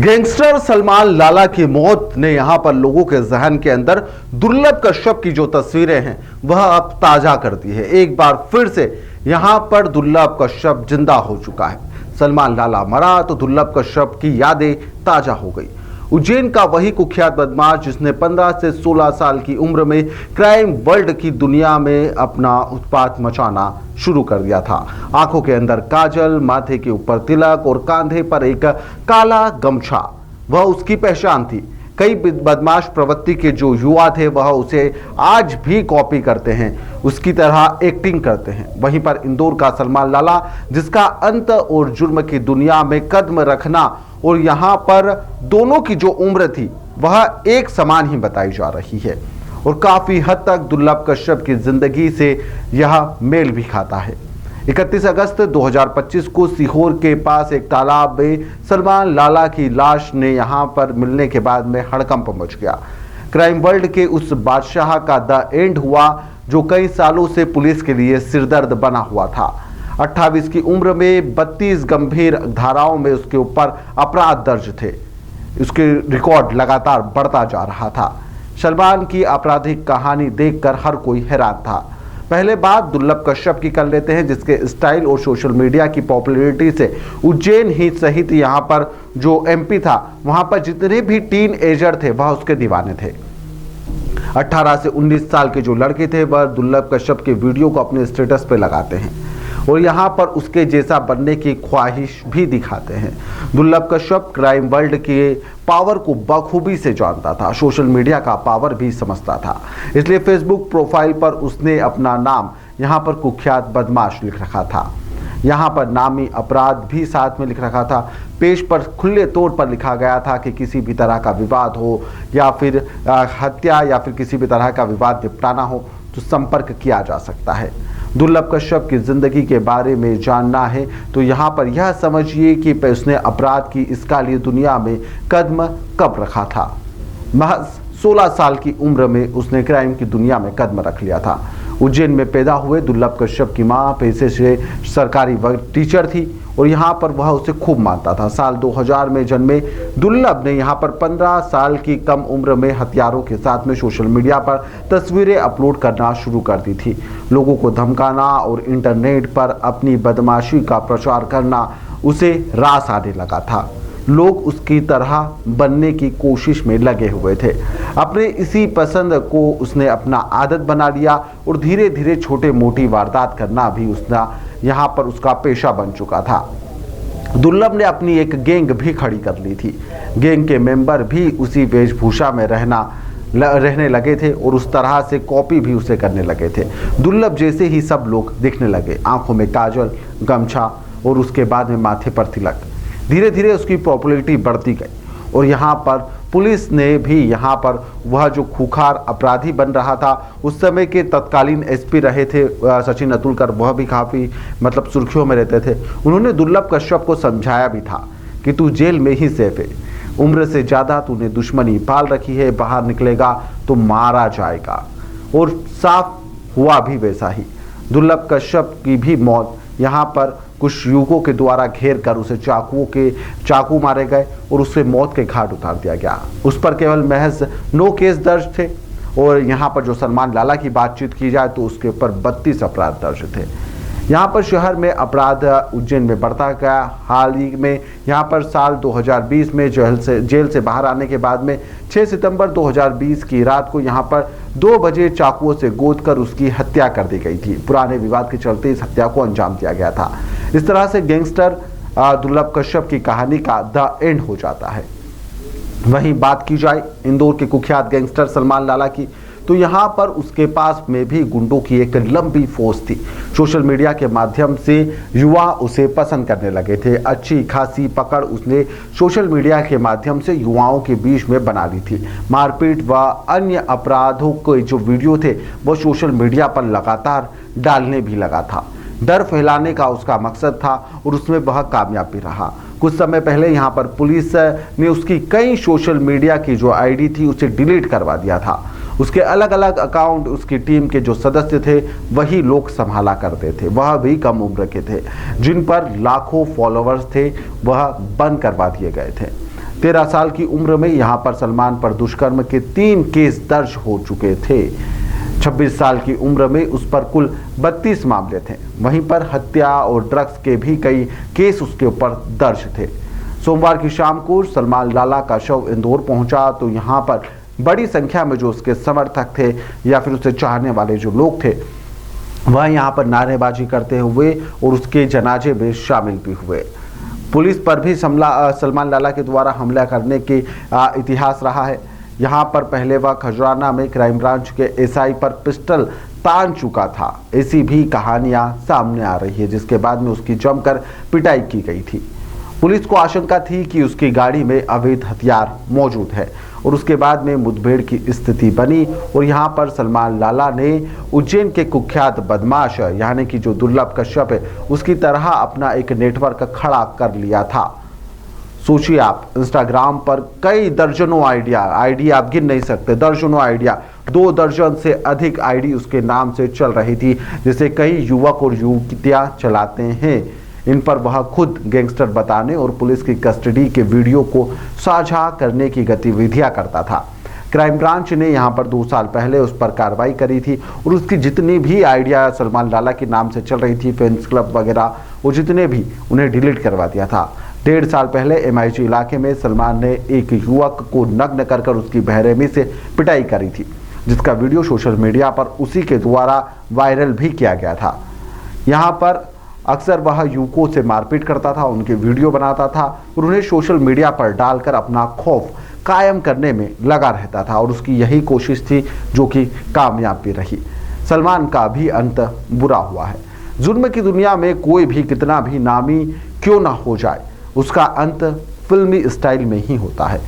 Gangster Salman लाला की मौत ने यहां पर लोगों के जहन के अंदर दुर्लभ कश्यप की जो तस्वीरें हैं वह अब ताजा कर दी है। एक बार फिर से यहां पर दुर्लभ कश्यप जिंदा हो चुका है। सलमान लाला मरा तो दुर्लभ कश्यप की यादें ताजा हो गई। उज्जैन का वही कुख्यात बदमाश जिसने 15 से 16 साल की उम्र में क्राइम वर्ल्ड की दुनिया में अपना उत्पात मचाना शुरू कर दिया था। आंखों के अंदर काजल, माथे के ऊपर तिलक और कंधे पर एक काला गमछा, वह उसकी पहचान थी। कई बदमाश प्रवृत्ति के जो युवा थे वह उसे आज भी कॉपी करते हैं, उसकी तरह एक्टिंग करते हैं। वहीं पर इंदौर का सलमान लाला, जिसका अंत और जुर्म की दुनिया में कदम रखना और यहाँ पर दोनों की जो उम्र थी वह एक समान ही बताई जा रही है और काफी हद तक दुर्लभ कश्यप की जिंदगी से यह मेल भी खाता है। 31 अगस्त 2025 को सीहोर के पास एक तालाब में सलमान लाला की लाश ने यहां पर मिलने के बाद में हड़कंप मच गया। क्राइम वर्ल्ड के उस बादशाह का द एंड हुआ जो कई सालों से पुलिस के लिए सिरदर्द बना हुआ था। 28 की उम्र में 32 गंभीर धाराओं में उसके ऊपर अपराध दर्ज थे। उसके रिकॉर्ड लगातार बढ़ता जा रहा था। सलमान की आपराधिक कहानी देखकर हर कोई हैरान था। पहले बात दुर्लभ कश्यप की कर लेते हैं, जिसके स्टाइल और सोशल मीडिया की पॉपुलैरिटी से उज्जैन ही सहित यहाँ पर जो एमपी था वहाँ पर जितने भी टीन एजर थे वह उसके दीवाने थे। 18 से 19 साल के जो लड़के थे वह दुर्लभ कश्यप के वीडियो को अपने स्टेटस पे लगाते हैं और यहाँ पर उसके जैसा बनने की ख्वाहिश भी दिखाते हैं। दुर्लभ कश्यप क्राइम वर्ल्ड के पावर को बखूबी से जानता था, सोशल मीडिया का पावर भी समझता था। इसलिए फेसबुक प्रोफाइल पर उसने अपना नाम यहाँ पर कुख्यात बदमाश लिख रखा था। यहाँ पर नामी अपराध भी साथ में लिख रखा था। पेज पर खुले तौर पर लिखा गया था कि किसी भी तरह का विवाद हो या फिर हत्या या फिर किसी भी तरह का विवाद निपटाना हो तो संपर्क किया जा सकता है। दुर्लभ कश्यप की जिंदगी के बारे में जानना है तो यहाँ पर यह समझिए कि उसने अपराध की इस काली दुनिया में कदम कब रखा था। महज 16 साल की उम्र में उसने क्राइम की दुनिया में कदम रख लिया था। उज्जैन में पैदा हुए दुर्लभ कश्यप की मां पेशे से सरकारी टीचर थी और यहाँ पर वह उसे खूब मानता था। साल 2000 में जन्मे दुर्लभ ने यहाँ पर 15 साल की कम उम्र में हथियारों के साथ में सोशल मीडिया पर तस्वीरें अपलोड करना शुरू कर दी थी। लोगों को धमकाना और इंटरनेट पर अपनी बदमाशी का प्रचार करना उसे रास आने लगा था। लोग उसकी तरह बनने की कोशिश में लगे हुए थे। अपने इसी पसंद को उसने अपना आदत बना लिया और धीरे धीरे छोटे मोटी वारदात करना भी उसने यहाँ पर उसका पेशा बन चुका था। दुर्लभ ने अपनी एक गैंग भी खड़ी कर ली थी। गैंग के मेंबर भी उसी वेशभूषा में रहने लगे थे और उस तरह से कॉपी भी उसे करने लगे थे। दुर्लभ जैसे ही सब लोग दिखने लगे, आंखों में काजल, गमछा और उसके बाद में माथे पर तिलक। धीरे धीरे उसकी पॉपुलैरिटी बढ़ती गई और यहाँ पर पुलिस ने भी यहाँ पर वह जो खूंखार अपराधी बन रहा था, उस समय के तत्कालीन एसपी रहे थे सचिन अतुलकर, वह भी काफ़ी सुर्खियों में रहते थे। उन्होंने दुर्लभ कश्यप को समझाया भी था कि तू जेल में ही सेफ है, उम्र से ज़्यादा तूने दुश्मनी पाल रखी है, बाहर निकलेगा तो मारा जाएगा। और साफ हुआ भी वैसा ही। दुर्लभ कश्यप की भी मौत यहाँ पर कुछ युवकों के द्वारा घेर कर उसे चाकू मारे गए और उसे मौत के घाट उतार दिया गया। उस पर केवल महज 9 केस दर्ज थे और यहाँ पर जो सलमान लाला की बातचीत की जाए तो उसके ऊपर 32 अपराध दर्ज थे। यहाँ पर शहर में अपराध उज्जैन में बढ़ता गया। हाल ही में यहाँ पर साल 2020 में जेल से बाहर आने के बाद में 6 सितंबर 2020 की रात को यहाँ पर 2 बजे चाकुओं से गोदकर उसकी हत्या कर दी गई थी। पुराने विवाद के चलते इस हत्या को अंजाम दिया गया था। इस तरह से गैंगस्टर दुर्लभ कश्यप की कहानी का द एंड हो जाता है। वहीं बात की जाए इंदौर के कुख्यात गैंगस्टर सलमान लाला की तो यहाँ पर उसके पास में भी गुंडों की एक लंबी फौज थी। सोशल मीडिया के माध्यम से युवा उसे पसंद करने लगे थे। अच्छी खासी पकड़ उसने सोशल मीडिया के माध्यम से युवाओं के बीच में बना ली थी। मारपीट व अन्य अपराधों के जो वीडियो थे वो सोशल मीडिया पर लगातार डालने भी लगा था। डर फैलाने का उसका मकसद था और उसमें वह कामयाब भी रहा। कुछ समय पहले यहाँ पर पुलिस ने उसकी कई सोशल मीडिया की जो आईडी थी उसे डिलीट करवा दिया था। उसके अलग अलग अकाउंट उसकी टीम के जो सदस्य थे वही लोग संभाला करते थे, वह भी कम उम्र के थे, जिन पर लाखों फॉलोअर्स थे वह बंद करवा दिए गए थे। 13 साल की उम्र में यहां पर सलमान पर दुष्कर्म के 3 केस दर्ज हो चुके थे। 26 साल की उम्र में उस पर कुल 32 मामले थे। वहीं पर हत्या और ड्रग्स के भी कई केस उसके ऊपर दर्ज थे। सोमवार की शाम को सलमान लाला का शव इंदौर पहुंचा तो यहां पर बड़ी संख्या में जो उसके समर्थक थे या फिर उसे चाहने वाले जो लोग थे वह यहां पर नारेबाजी करते हुए और उसके जनाजे में शामिल भी हुए। पुलिस पर भी सलमान लाला के द्वारा हमला करने के इतिहास रहा है। यहाँ पर पहले वह खजराना में क्राइम ब्रांच के एसआई पर पिस्टल तान चुका था। ऐसी भी कहानियां सामने आ रही है, जिसके बाद में उसकी जमकर पिटाई की गई थी। पुलिस को आशंका थी कि उसकी गाड़ी में अवैध हथियार मौजूद है और उसके बाद में मुठभेड़ की स्थिति बनी और यहाँ पर सलमान लाला ने उज्जैन के कुख्यात बदमाश यानी कि जो दुर्लभ कश्यप है उसकी तरह अपना एक नेटवर्क खड़ा कर लिया था। सोचिए आप, इंस्टाग्राम पर कई दर्जनों आईडी आप गिन नहीं सकते, दर्जनों आइडिया, 2 दर्जन से अधिक आईडी उसके नाम से चल रही थी, जिसे कई युवक और युवतियां चलाते हैं। इन पर वह खुद गैंगस्टर बताने और पुलिस की कस्टडी के वीडियो को साझा करने की गतिविधियां करता था। क्राइम ब्रांच ने यहां पर 2 साल पहले उस पर कार्रवाई करी थी और उसकी जितनी भी आइडिया सलमान लाला के नाम से चल रही थी, फैंस क्लब वगैरह, वो जितने भी, उन्हें डिलीट करवा दिया था। 1.5 साल पहले MIG इलाके में सलमान ने एक युवक को नग्न कर उसकी बेरहमी से पिटाई करी थी, जिसका वीडियो सोशल मीडिया पर उसी के द्वारा वायरल भी किया गया था। यहाँ पर अक्सर वह युवकों से मारपीट करता था, उनके वीडियो बनाता था और उन्हें सोशल मीडिया पर डालकर अपना खौफ कायम करने में लगा रहता था और उसकी यही कोशिश थी जो कि कामयाब भी रही। सलमान का भी अंत बुरा हुआ है। जुल्म की दुनिया में कोई भी कितना भी नामी क्यों ना हो जाए, उसका अंत फिल्मी स्टाइल में ही होता है,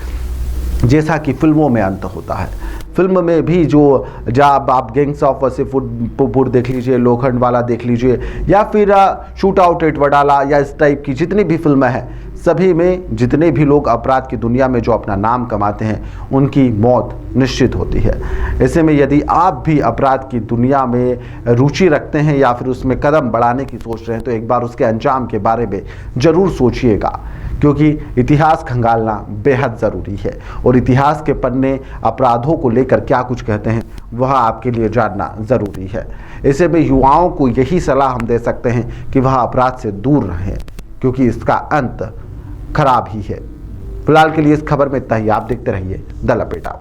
जैसा कि फिल्मों में अंत होता है। फिल्म में भी जो जब आप गैंग्स ऑफ वासेपुर देख लीजिए, लोखंड वाला देख लीजिए, या फिर शूट आउट एट वडाला या इस टाइप की जितनी भी फिल्में हैं, सभी में जितने भी लोग अपराध की दुनिया में जो अपना नाम कमाते हैं उनकी मौत निश्चित होती है। ऐसे में यदि आप भी अपराध की दुनिया में रुचि रखते हैं या फिर उसमें कदम बढ़ाने की सोच रहे हैं तो एक बार उसके अंजाम के बारे में ज़रूर सोचिएगा, क्योंकि इतिहास खंगालना बेहद ज़रूरी है और इतिहास के पन्ने अपराधों को लेकर क्या कुछ कहते हैं वह आपके लिए जानना ज़रूरी है। ऐसे में युवाओं को यही सलाह हम दे सकते हैं कि वह अपराध से दूर रहें, क्योंकि इसका अंत खराब ही है। फिलहाल के लिए इस खबर में इतना ही। आप देखते रहिए द लपेटा।